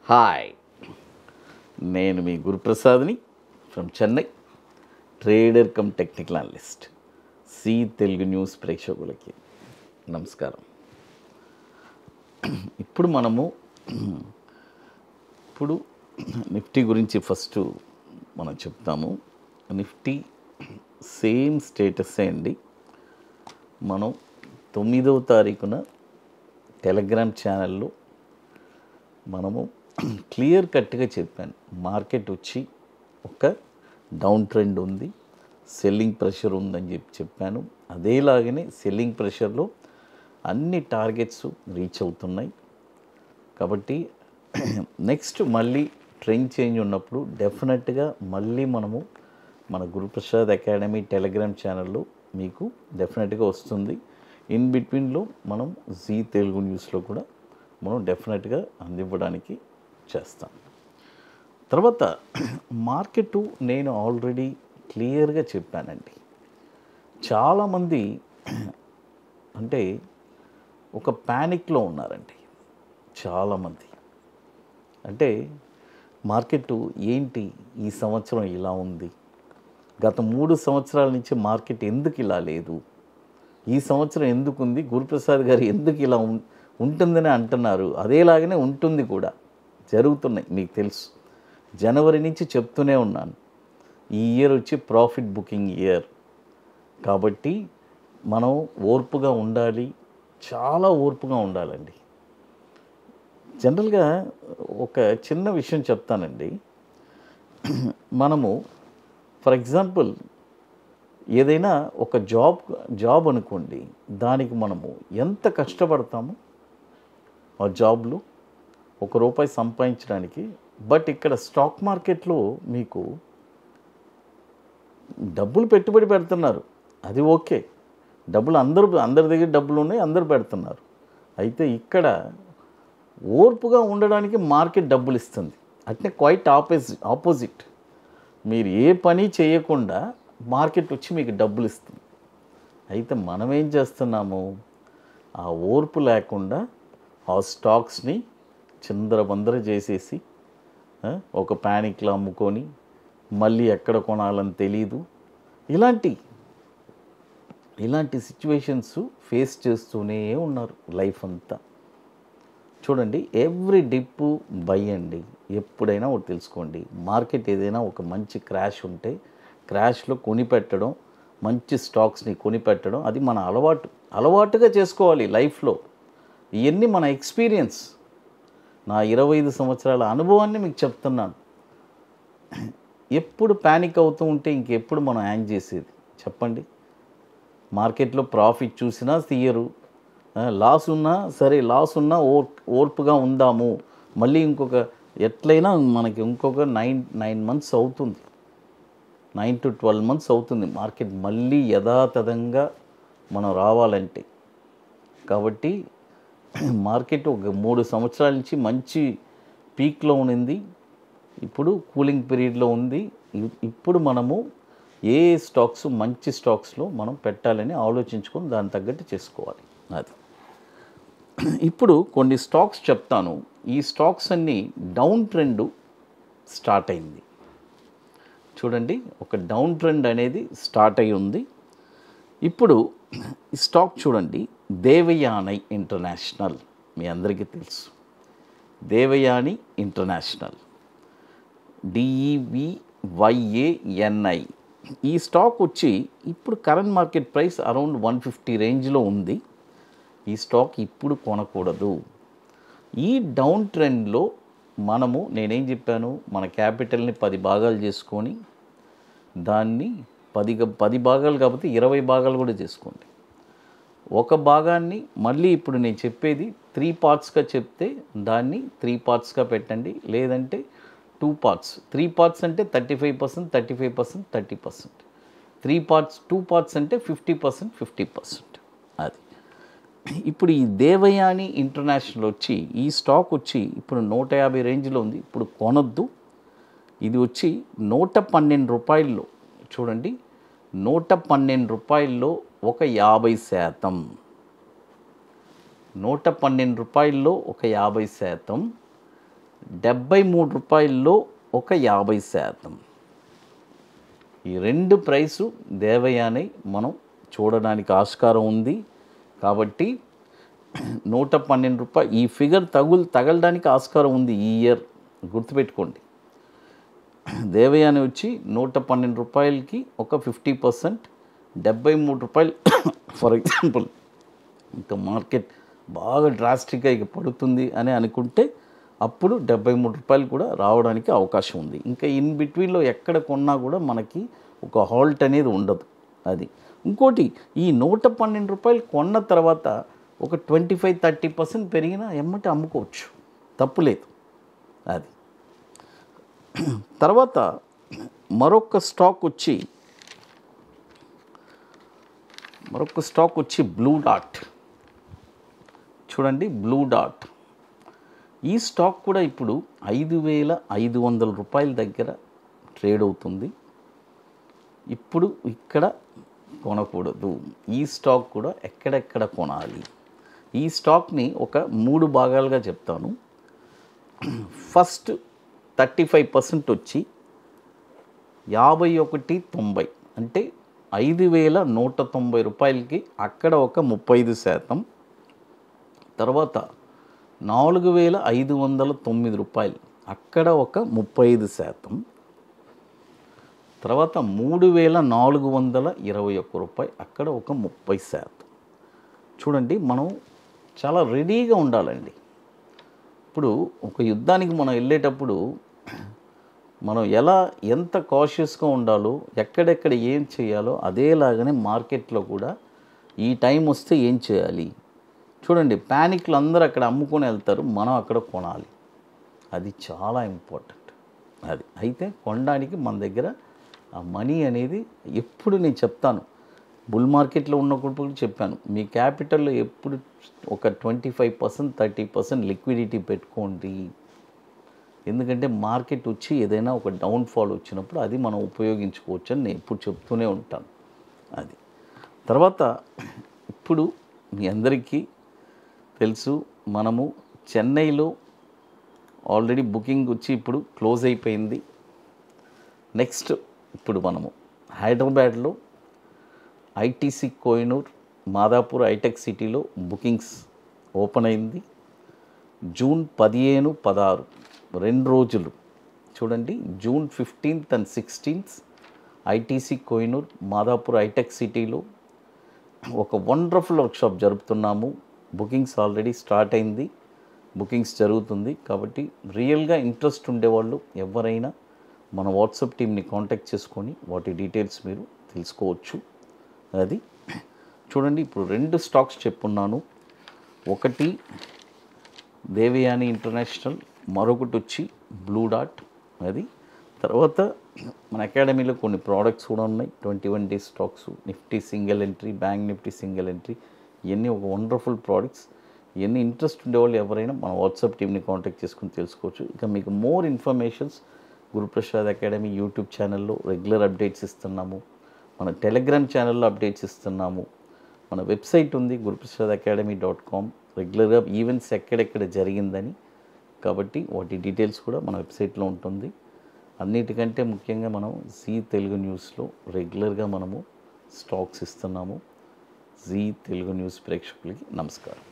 Hi, నేను మీ గురుప్రసాద్ని from Chennai, trader cum technical analyst. C Telugu news ప్రేక్షకులకి నమస్కారం. ఇప్పుడు నిఫ్టీ గురించి ఫస్ట్ మనం చెప్తాము. నిఫ్టీ సేమ్ స్టేటస్సే అండి. మనం 9వ తారీఖున టెలిగ్రామ్ ఛానల్లో మనము క్లియర్ కట్గా చెప్పాను, మార్కెట్ వచ్చి ఒక డౌన్ ట్రెండ్ ఉంది, సెల్లింగ్ ప్రెషర్ ఉందని చెప్పాను. అదేలాగనే సెల్లింగ్ ప్రెషర్లో అన్ని టార్గెట్స్ రీచ్ అవుతున్నాయి. కాబట్టి నెక్స్ట్ మళ్ళీ ట్రెండ్ చేంజ్ ఉన్నప్పుడు డెఫినెట్గా మళ్ళీ మనము మన గురుప్రసాద్ అకాడమీ టెలిగ్రామ్ ఛానల్లో మీకు డెఫినెట్గా వస్తుంది. ఇన్ బిట్వీన్లో మనం జీ తెలుగు న్యూస్లో కూడా మనం డెఫినెట్గా అందివ్వడానికి చేస్తాం. తర్వాత మార్కెట్ నేను ఆల్రెడీ క్లియర్గా చెప్పానండి. చాలామంది అంటే ఒక ప్యానిక్లో ఉన్నారండి. చాలామంది అంటే మార్కెట్ ఏంటి ఈ సంవత్సరం ఇలా ఉంది, గత 3 సంవత్సరాల నుంచి మార్కెట్ ఎందుకు ఇలా లేదు, ఈ సంవత్సరం ఎందుకు ఉంది, గురుప్రసాద్ గారు ఎందుకు ఇలా ఉంటుందని అంటున్నారు. అదేలాగానే ఉంటుంది కూడా, జరుగుతున్నాయి. మీకు తెలుసు, జనవరి నుంచి చెప్తూనే ఉన్నాను, ఈ ఇయర్ వచ్చి ప్రాఫిట్ బుకింగ్ ఇయర్. కాబట్టి మనం ఓర్పుగా ఉండాలి, చాలా ఓర్పుగా ఉండాలండి. జనరల్గా ఒక చిన్న విషయం చెప్తానండి. మనము ఫర్ ఎగ్జాంపుల్ ఏదైనా ఒక జాబ్ అనుకోండి, దానికి మనము ఎంత కష్టపడతామో ఆ జాబ్లో ₹1 సంపాదించడానికి. బట్ ఇక్కడ స్టాక్ మార్కెట్లో మీకు డబ్బులు పెట్టుబడి పెడుతున్నారు, అది ఓకే, డబ్బులు అందరి దగ్గర డబ్బులు ఉన్నాయి, అందరూ పెడుతున్నారు. అయితే ఇక్కడ ఓర్పుగా ఉండడానికి మార్కెట్ డబ్బులు ఇస్తుంది. అంటే క్వైట్ ఆపోజిట్, మీరు ఏ పని చేయకుండా మార్కెట్ వచ్చి మీకు డబ్బులు ఇస్తుంది. అయితే మనం ఏం చేస్తున్నాము, ఆ ఓర్పు లేకుండా ఆ స్టాక్స్ని చిందరబందర చేసేసి ఒక ప్యానిక్లో అమ్ముకొని మళ్ళీ ఎక్కడ కొనాలని తెలీదు. ఇలాంటి సిచ్యువేషన్స్ ఫేస్ చేస్తూనే ఉన్నారు లైఫ్ అంతా. చూడండి, ఎవ్రీ డిప్ బై అండి. ఎప్పుడైనా ఒకటి తెలుసుకోండి, మార్కెట్ ఏదైనా ఒక మంచి క్రాష్ ఉంటే క్రాష్లో కొనిపెట్టడం, మంచి స్టాక్స్ని కొనిపెట్టడం, అది మన అలవాటుగా చేసుకోవాలి లైఫ్లో. ఇవన్నీ మన ఎక్స్పీరియన్స్, నా 25 సంవత్సరాల అనుభవాన్ని మీకు చెప్తున్నాను. ఎప్పుడు ప్యానిక్ అవుతూ ఉంటే ఇంకెప్పుడు మనం హ్యాంగ్ చేసేది చెప్పండి. మార్కెట్లో ప్రాఫిట్ చూసినా తీయరు, లాస్ ఉన్నా ఓర్పుగా ఉందాము. మళ్ళీ ఎట్లయినా మనకి ఇంకొక 9 మంత్స్ అవుతుంది, 9 to 12 months అవుతుంది మార్కెట్ మళ్ళీ యథాతథంగా మనం రావాలంటే. కాబట్టి మార్కెట్ ఒక 3 సంవత్సరాల నుంచి మంచి పీక్లో ఉన్నింది, ఇప్పుడు కూలింగ్ పీరియడ్లో ఉంది. ఇప్పుడు మనము ఏ స్టాక్స్ మంచి స్టాక్స్లో మనం పెట్టాలని ఆలోచించుకొని దాని తగ్గట్టు చేసుకోవాలి. అది ఇప్పుడు కొన్ని స్టాక్స్ చెప్తాను. ఈ స్టాక్స్ అన్నీ డౌన్ ట్రెండ్ స్టార్ట్ అయింది. చూడండి, ఒక డౌన్ ట్రెండ్ అనేది స్టార్ట్ అయి ఉంది. ఇప్పుడు ఈ స్టాక్ చూడండి, దేవయాని ఇంటర్నేషనల్, మీ అందరికీ తెలుసు. Devyani international, DEVYANI. ఈ స్టాక్ వచ్చి ఇప్పుడు కరెంట్ మార్కెట్ ప్రైస్ అరౌండ్ 150 రేంజ్లో ఉంది. ఈ స్టాక్ ఇప్పుడు కొనకూడదు. ఈ డౌన్ ట్రెండ్లో నేనేం చెప్పాను, మన క్యాపిటల్ని 10 భాగాలు చేసుకొని దాన్ని 10 భాగాలు కాకపోతే 20 భాగాలు కూడా చేసుకోండి. ఒక భాగాన్ని మళ్ళీ ఇప్పుడు నేను చెప్పేది 3 పార్ట్స్గా చెప్తే దాన్ని 3 పార్ట్స్గా పెట్టండి, లేదంటే 2 పార్ట్స్. 3 పార్ట్స్ అంటే 35%, 35%, 30%. 2 పార్ట్స్ అంటే 50%, 50%. అది ఇప్పుడు ఈ దేవయాని ఇంటర్నేషనల్ వచ్చి, ఈ స్టాక్ వచ్చి ఇప్పుడు 150 రేంజ్లో ఉంది. ఇప్పుడు కొనొద్దు. ఇది వచ్చి ₹112. చూడండి, ₹112 ఒక 50%. ₹112 ఒక 50%. రూ. 73లో ఒక 50%. ఈ రెండు ప్రైసు దేవయాని మనం చూడడానికి ఆస్కారం ఉంది. కాబట్టి రూ. 112 ఈ ఫిగర్ తగలడానికి ఆస్కారం ఉంది ఈ ఇయర్, గుర్తుపెట్టుకోండి. దేవయాని వచ్చి రూ. 112కి ఒక 50%, రూ. 73 ఫర్ ఎగ్జాంపుల్ ఇంకా మార్కెట్ బాగా డ్రాస్టిక్గా ఇక పడుతుంది అని అనుకుంటే అప్పుడు రూ. 73 కూడా రావడానికి అవకాశం ఉంది. ఇంకా ఇన్ బిట్వీన్లో ఎక్కడ కొన్నా కూడా మనకి ఒక హాల్ట్ అనేది ఉండదు. అది ఇంకోటి, ఈ రూ. 112 కొన్న తర్వాత ఒక 25-30% పెరిగినా ఎమ్మటి అమ్ముకోవచ్చు, తప్పులేదు. అది తర్వాత మరొక స్టాక్ వచ్చి బ్లూ డాట్. చూడండి, బ్లూ డాట్ ఈ స్టాక్ కూడా ఇప్పుడు రూ. 5,500 దగ్గర ట్రేడ్ అవుతుంది. ఇప్పుడు ఇక్కడ కొనకూడదు. ఈ స్టాక్ కూడా ఎక్కడెక్కడ కొనాలి? ఈ స్టాక్ని ఒక 3 భాగాలుగా చెప్తాను. ఫస్ట్ 35% వచ్చి 51.90, అంటే రూ. 5,190కి అక్కడ ఒక 35%. తర్వాత రూ. 4,509 అక్కడ ఒక 35%. తర్వాత రూ. 3,421 అక్కడ ఒక 30%. చూడండి, మనం చాలా రెడీగా ఉండాలండి. ఇప్పుడు ఒక యుద్ధానికి మనం వెళ్ళేటప్పుడు మనం ఎంత కాషియస్గా ఉండాలో, ఎక్కడెక్కడ ఏం చేయాలో అదేలాగానే మార్కెట్లో కూడా ఈ టైం వస్తే ఏం చేయాలి. చూడండి, ప్యానిక్లు అందరూ అక్కడ అమ్ముకొని వెళ్తారు, మనం అక్కడ కొనాలి. అది చాలా ఇంపార్టెంట్. అది అయితే కొనడానికి మన దగ్గర ఆ మనీ అనేది ఎప్పుడు నేను చెప్తాను, బుల్ మార్కెట్లో ఉన్నప్పుడు చెప్పాను, మీ క్యాపిటల్లో ఎప్పుడు ఒక 25%-30% లిక్విడిటీ పెట్టుకోండి. ఎందుకంటే మార్కెట్ వచ్చి ఏదైనా ఒక డౌన్ఫాల్ వచ్చినప్పుడు అది మనం ఉపయోగించుకోవచ్చు అని నేను ఎప్పుడు చెప్తూనే ఉంటాను. అది తర్వాత ఇప్పుడు మీ అందరికీ తెలుసు, మనము చెన్నైలో ఆల్రెడీ బుకింగ్ వచ్చి ఇప్పుడు క్లోజ్ అయిపోయింది. నెక్స్ట్ ఇప్పుడు మనము హైదరాబాద్లో ఐటీసీ కోహినూర్, మాదాపూర్ హైటెక్ సిటీలో బుకింగ్స్ ఓపెన్ అయింది. జూన్ 15, 16 2 రోజులు. చూడండి, June 15th and 16th ITC Kohinoor, Madhapur hitech సిటీలో ఒక వండర్ఫుల్ వర్క్షాప్ జరుపుతున్నాము. బుకింగ్స్ ఆల్రెడీ స్టార్ట్ అయింది, బుకింగ్స్ జరుగుతుంది. కాబట్టి రియల్గా ఇంట్రెస్ట్ ఉండేవాళ్ళు ఎవరైనా మన వాట్సాప్ టీమ్ని కాంటాక్ట్ చేసుకొని వాటి డీటెయిల్స్ మీరు తెలుసుకోవచ్చు. అది చూడండి, ఇప్పుడు 2 స్టాక్స్ చెప్పున్నాను. ఒకటి దేవయాని ఇంటర్నేషనల్, మరొకటి వచ్చి బ్లూ డాట్. అది తర్వాత మన అకాడమీలో కొన్ని ప్రోడక్ట్స్ కూడా ఉన్నాయి. 21 days stocks, Nifty single entry, bank Nifty single entry, ఇవన్నీ ఒక వండర్ఫుల్ ప్రోడక్ట్స్. ఇవన్నీ ఇంట్రెస్ట్ ఉండేవాళ్ళు ఎవరైనా మన వాట్సాప్ టీమ్ని కాంటాక్ట్ చేసుకుని తెలుసుకోవచ్చు. ఇక మీకు more informations Guruprasad academy YouTube ఛానల్లో రెగ్యులర్ అప్డేట్స్ ఇస్తున్నాము. మన టెలిగ్రామ్ ఛానల్లో అప్డేట్స్ ఇస్తున్నాము. మన వెబ్సైట్ ఉంది guruprasadacademy.com, రెగ్యులర్గా ఈవెంట్స్ ఎక్కడెక్కడ జరిగిందని. కాబట్టి వాటి డీటెయిల్స్ కూడా మన వెబ్సైట్లో ఉంటుంది. అన్నిటికంటే ముఖ్యంగా మనం జీ తెలుగు న్యూస్లో రెగ్యులర్గా మనము స్టాక్స్ ఇస్తున్నాము. జీ తెలుగు న్యూస్ ప్రేక్షకులకి నమస్కారం.